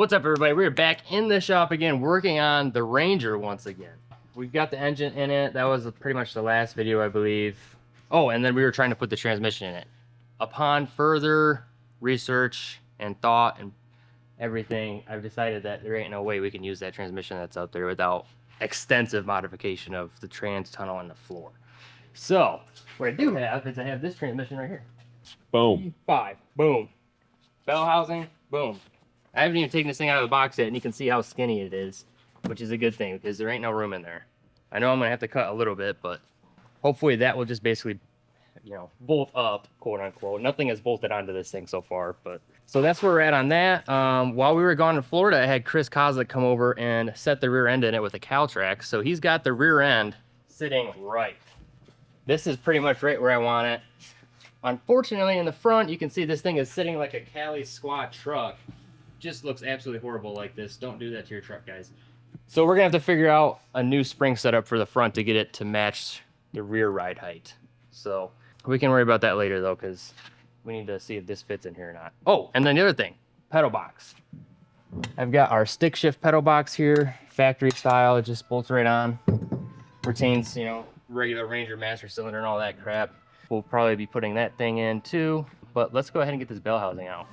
What's up, everybody? We're back in the shop again, working on the Ranger once again. We've got the engine in it. That was pretty much the last video, I believe. Oh, and then we were trying to put the transmission in it. Upon further research and thought and everything, I've decided that there ain't no way we can use that transmission that's out there without extensive modification of the trans tunnel and the floor. So, what I do have is I have this transmission right here. Boom. E5. Boom. Bell housing. Boom. I haven't even taken this thing out of the box yet, and you can see how skinny it is, which is a good thing because there ain't no room in there. I know I'm gonna have to cut a little bit, but hopefully that will just basically, bolt up, quote unquote. Nothing has bolted onto this thing so far, but so that's where we're at on that. While we were gone in Florida, I had Chris Kozlik come over and set the rear end in it with a Caltrac. So he's got the rear end sitting right. This is pretty much right where I want it. Unfortunately, in the front, you can see this thing is sitting like a Cali squat truck. Just looks absolutely horrible like this. Don't do that to your truck, guys. So we're gonna have to figure out a new spring setup for the front to get it to match the rear ride height. So we can worry about that later though, because we need to see if this fits in here or not. Oh, and then the other thing, pedal box. I've got our stick shift pedal box here, factory style. It just bolts right on. Retains, regular Ranger master cylinder and all that crap. We'll probably be putting that thing in too, but let's go ahead and get this bell housing out.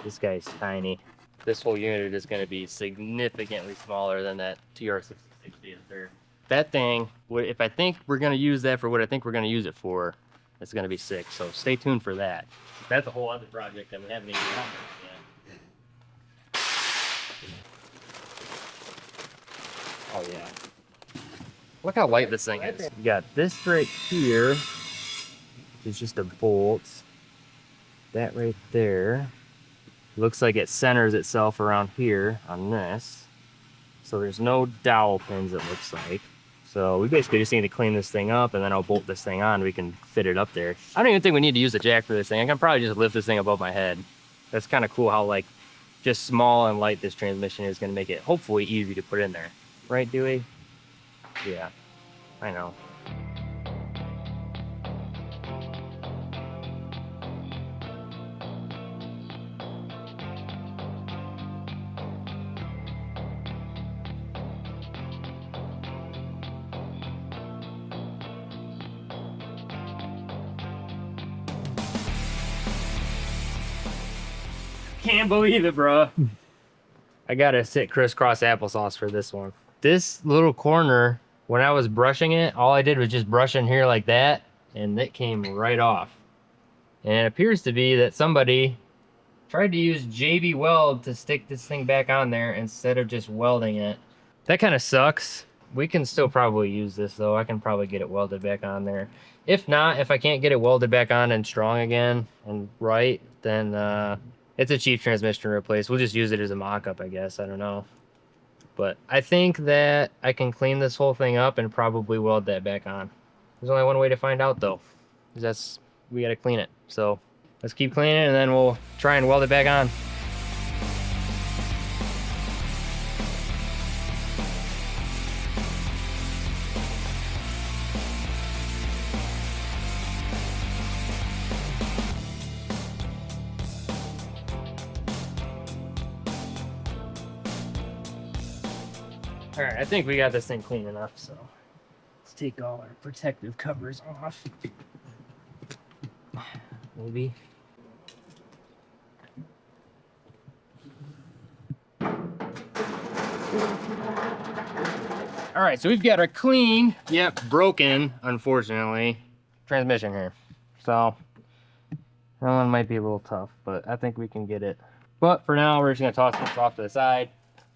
This guy's tiny. This whole unit is going to be significantly smaller than that TR66 is there. That thing, if I think we're going to use that for what I think we're going to use it for, it's going to be sick. So stay tuned for that. That's a whole other project that we haven't even done yet. Oh yeah. Look how light this thing is. You got this right here. It's just a bolt. That right there. Looks like it centers itself around here on this. So there's no dowel pins, it looks like. So we basically just need to clean this thing up and then I'll bolt this thing on. We can fit it up there. I don't even think we need to use a jack for this thing. I can probably just lift this thing above my head. That's kind of cool how like just small and light this transmission is going to make it hopefully easy to put in there. Right, Dewey? Yeah, I know. Can't believe it, bro. I gotta sit crisscross applesauce for this one. This little corner, when I was brushing it, all I did was just brush in here like that, and it came right off. And it appears to be that somebody tried to use JB Weld to stick this thing back on there instead of just welding it. That kind of sucks. We can still probably use this though. I can probably get it welded back on there. If not, if I can't get it welded back on and strong again and right, then it's a cheap transmission to replace. We'll just use it as a mock-up, I guess. I don't know. But I think that I can clean this whole thing up and probably weld that back on. There's only one way to find out though. We gotta clean it. So let's keep cleaning and then we'll try and weld it back on. All right, I think we got this thing clean enough, so let's take all our protective covers off. Maybe. All right, so we've got a clean, yep, broken, unfortunately, transmission here. So that one might be a little tough, but I think we can get it. But for now, we're just gonna toss this off to the side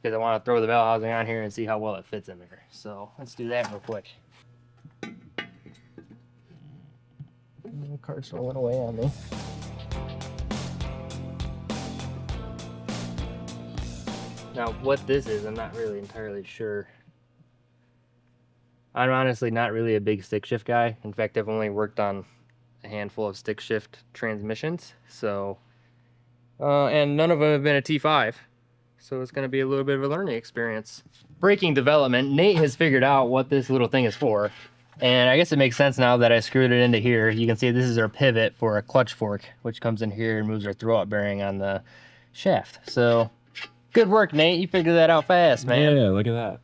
because I want to throw the bell housing on here and see how well it fits in there. So let's do that real quick. The cart's rolling away on me. Now, what this is, I'm not really entirely sure. I'm honestly not really a big stick shift guy. In fact, I've only worked on a handful of stick shift transmissions, so and none of them have been a T5. So it's gonna be a little bit of a learning experience. Braking development, Nate has figured out what this little thing is for. And I guess it makes sense now that I screwed it into here. You can see this is our pivot for a clutch fork, which comes in here and moves our throw-up bearing on the shaft. So good work, Nate. You figured that out fast, man. Yeah, look at that.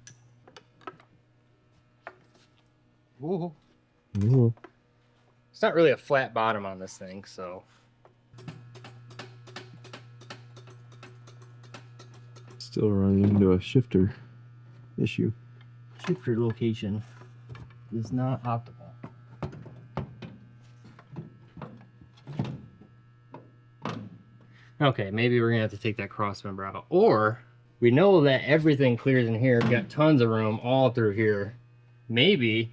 Ooh. Ooh. It's not really a flat bottom on this thing, so. Still running into a shifter issue. Shifter location is not optimal. Okay, maybe we're gonna have to take that cross member out. Or we know that everything clears in here. We've got tons of room all through here. Maybe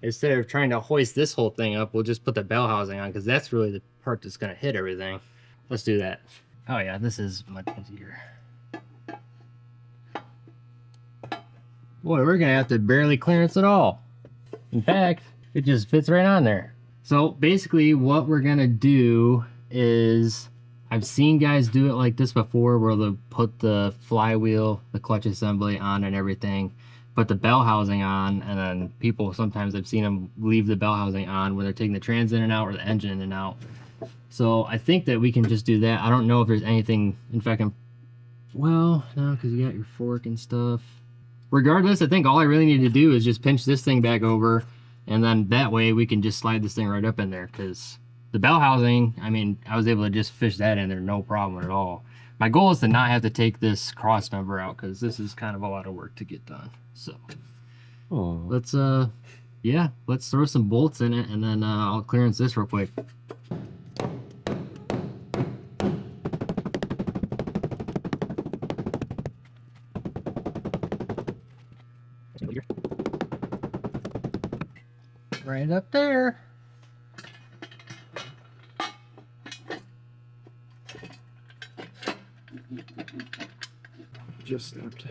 instead of trying to hoist this whole thing up, we'll just put the bell housing on because that's really the part that's gonna hit everything. Let's do that. Oh yeah, this is much easier. Boy, we're gonna have to barely clearance it all. In fact, it just fits right on there. So basically what we're gonna do is, I've seen guys do it like this before where they'll put the flywheel, the clutch assembly on and everything, put the bell housing on, and then people, sometimes I've seen them leave the bell housing on when they're taking the trans in and out or the engine in and out. So I think that we can just do that. I don't know if there's anything, in fact, well, no, because you got your fork and stuff. Regardless, I think all I really need to do is just pinch this thing back over, and then that way we can just slide this thing right up in there, because the bell housing, I mean, I was able to just fish that in there, no problem at all. My goal is to not have to take this cross member out, because this is kind of a lot of work to get done. So let's yeah, let's throw some bolts in it, and then I'll clearance this real quick. Right up there. Just snapped.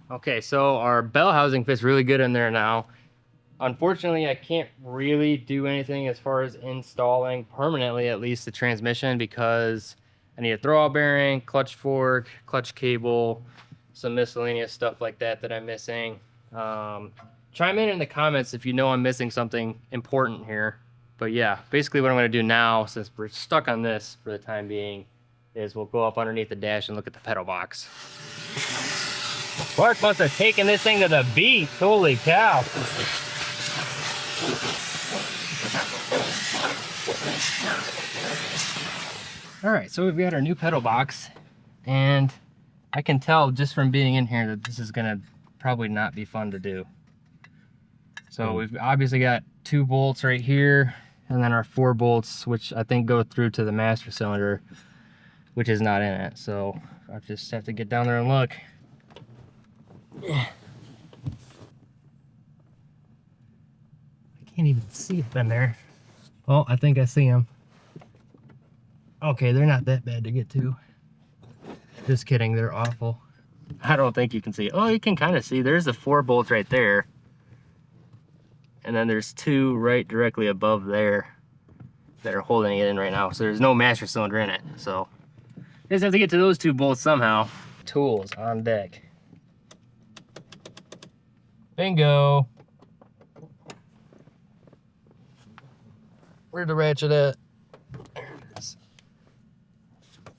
Okay, so our bell housing fits really good in there now. Unfortunately, I can't really do anything as far as installing permanently, at least the transmission, because I need a throwout bearing, clutch fork, clutch cable, some miscellaneous stuff like that that I'm missing. Chime in the comments if you know I'm missing something important here. But yeah, basically what I'm going to do now, since we're stuck on this for the time being, is we'll go up underneath the dash and look at the pedal box. Clark must have taken this thing to the beach. Holy cow. All right, so we've got our new pedal box, and I can tell just from being in here that this is gonna probably not be fun to do. So we've obviously got 2 bolts right here, and then our 4 bolts, which I think go through to the master cylinder, which is not in it. So I'll just have to get down there and look. I can't even see them there. Oh, I think I see them. Okay, they're not that bad to get to. Just kidding, they're awful. I don't think you can see. Oh, you can kind of see. There's the 4 bolts right there. And then there's 2 right directly above there that are holding it in right now. So there's no master cylinder in it. So just have to get to those 2 bolts somehow. Tools on deck. Bingo. Where's the ratchet at? There it is.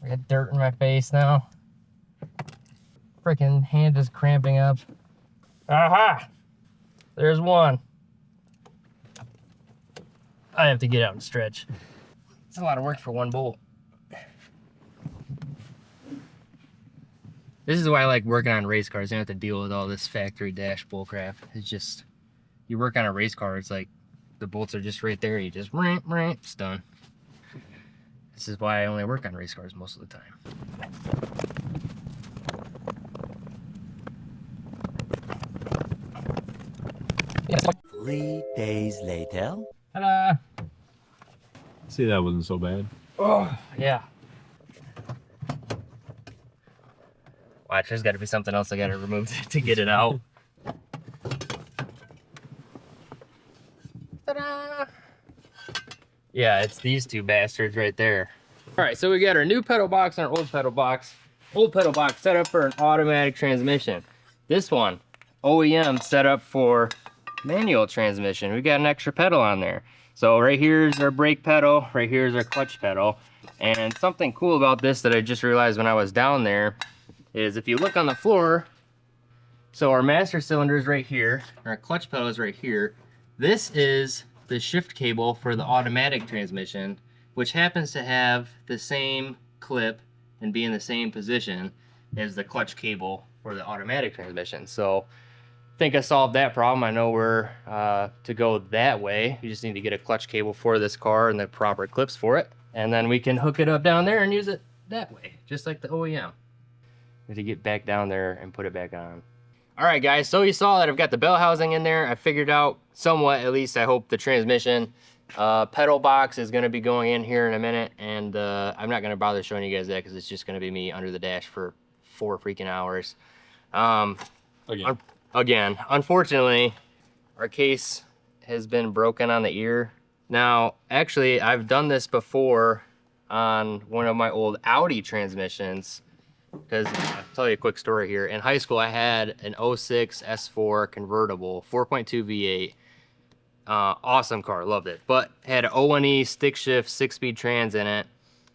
I got dirt in my face now. Freaking hand is cramping up. Aha! There's one. I have to get out and stretch. It's a lot of work for 1 bolt. This is why I like working on race cars. You don't have to deal with all this factory dash bullcrap. It's just, you work on a race car, it's like the bolts are just right there. You just, it's done. This is why I only work on race cars most of the time. Yes. 3 days later. Ta-da! See, that wasn't so bad. Oh, yeah. Watch, there's got to be something else I got to remove to get it out. Ta-da! Yeah, it's these two bastards right there. All right, so we got our new pedal box and our old pedal box. Old pedal box set up for an automatic transmission. This one, OEM set up for manual transmission. We got an extra pedal on there. So right here's our brake pedal, right here's our clutch pedal. And something cool about this that I just realized when I was down there is if you look on the floor, so our master cylinder is right here, our clutch pedal is right here. This is the shift cable for the automatic transmission, which happens to have the same clip and be in the same position as the clutch cable for the automatic transmission. So I think I solved that problem. I know where to go that way. You just need to get a clutch cable for this car and the proper clips for it. And then we can hook it up down there and use it that way, just like the OEM. We have to get back down there and put it back on. All right, guys, so you saw that I've got the bell housing in there. I figured out somewhat, at least I hope, the transmission. Pedal box is gonna be going in here in a minute, and I'm not gonna bother showing you guys that because it's just gonna be me under the dash for 4 freaking hours. Again, unfortunately, our case has been broken on the ear. Now, actually, I've done this before on one of my old Audi transmissions. Because I'll tell you a quick story here. In high school, I had an 06 S4 convertible, 4.2 V8. Awesome car, loved it. But had an O&E stick shift 6-speed trans in it,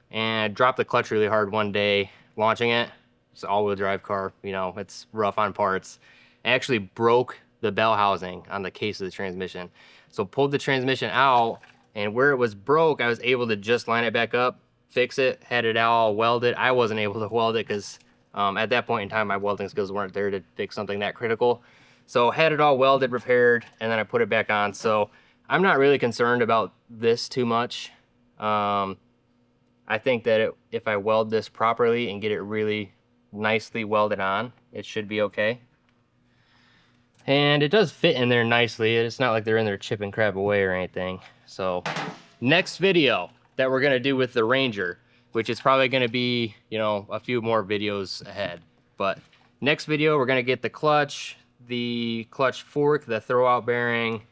and dropped the clutch really hard one day launching it. It's an all-wheel drive car, you know, it's rough on parts. I actually broke the bell housing on the case of the transmission. So pulled the transmission out, and where it was broke, I was able to just line it back up, fix it, had it all welded. I wasn't able to weld it because at that point in time, my welding skills weren't there to fix something that critical. So had it all welded, repaired, and then I put it back on. So I'm not really concerned about this too much. I think that if I weld this properly and get it really nicely welded on, it should be okay. And it does fit in there nicely. It's not like they're in there chipping crap away or anything. So next video that we're gonna do with the Ranger, which is probably gonna be, you know, a few more videos ahead. But next video, we're gonna get the clutch fork, the throwout bearing,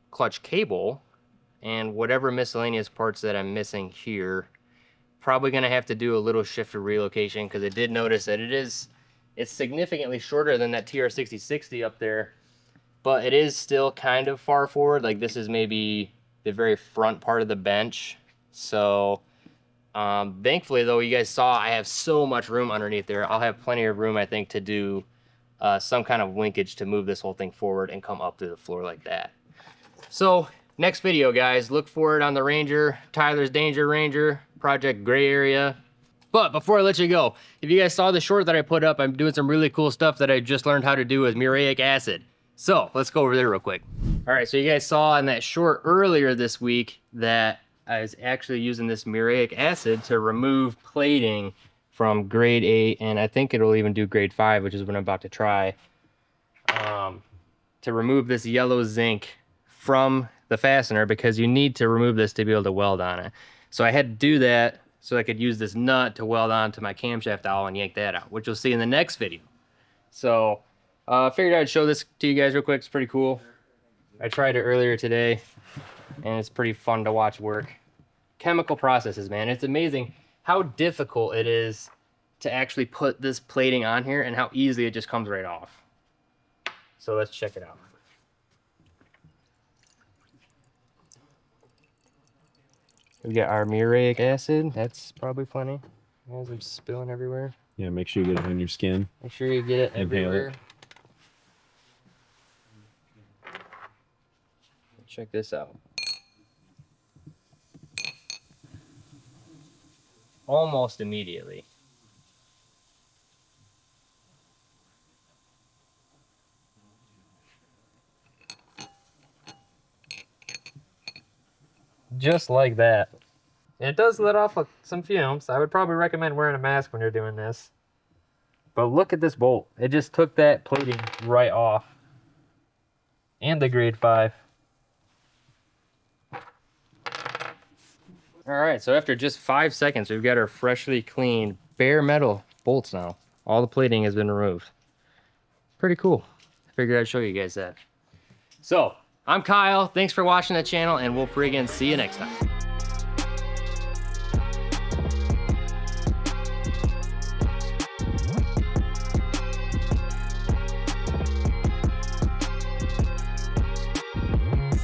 clutch cable, and whatever miscellaneous parts that I'm missing here. Probably gonna have to do a little shifter relocation because I did notice that it's significantly shorter than that TR6060 up there, but it is still kind of far forward. Like this is maybe the very front part of the bench. So thankfully though, you guys saw I have so much room underneath there. I'll have plenty of room, I think, to do some kind of linkage to move this whole thing forward and come up through the floor like that. So next video, guys, look for it on the Ranger, Tyler's Danger Ranger, Project Gray Area. But before I let you go, if you guys saw the short that I put up, I'm doing some really cool stuff that I just learned how to do with muriatic acid. So let's go over there real quick. All right, so you guys saw in that short earlier this week that I was actually using this muriatic acid to remove plating from grade 8, and I think it'll even do grade 5, which is what I'm about to try, to remove this yellow zinc from the fastener, because you need to remove this to be able to weld on it. So I had to do that so I could use this nut to weld onto my camshaft dowel and yank that out, which you'll see in the next video. So I figured I'd show this to you guys real quick. It's pretty cool. I tried it earlier today, and it's pretty fun to watch work. Chemical processes, man. It's amazing how difficult it is to actually put this plating on here and how easily it just comes right off. So let's check it out. We got our muriatic acid. That's probably plenty. As I'm spilling everywhere. Yeah, make sure you get it on your skin. Make sure you get it Inhale everywhere. it. Check this out. Almost immediately. Just like that. It does let off some fumes. I would probably recommend wearing a mask when you're doing this. But look at this bolt. It just took that plating right off. And the grade 5. Alright, so after just 5 seconds, we've got our freshly cleaned bare metal bolts now. All the plating has been removed. Pretty cool. I figured I'd show you guys that. So, I'm Kyle. Thanks for watching the channel, and we'll friggin' see you next time.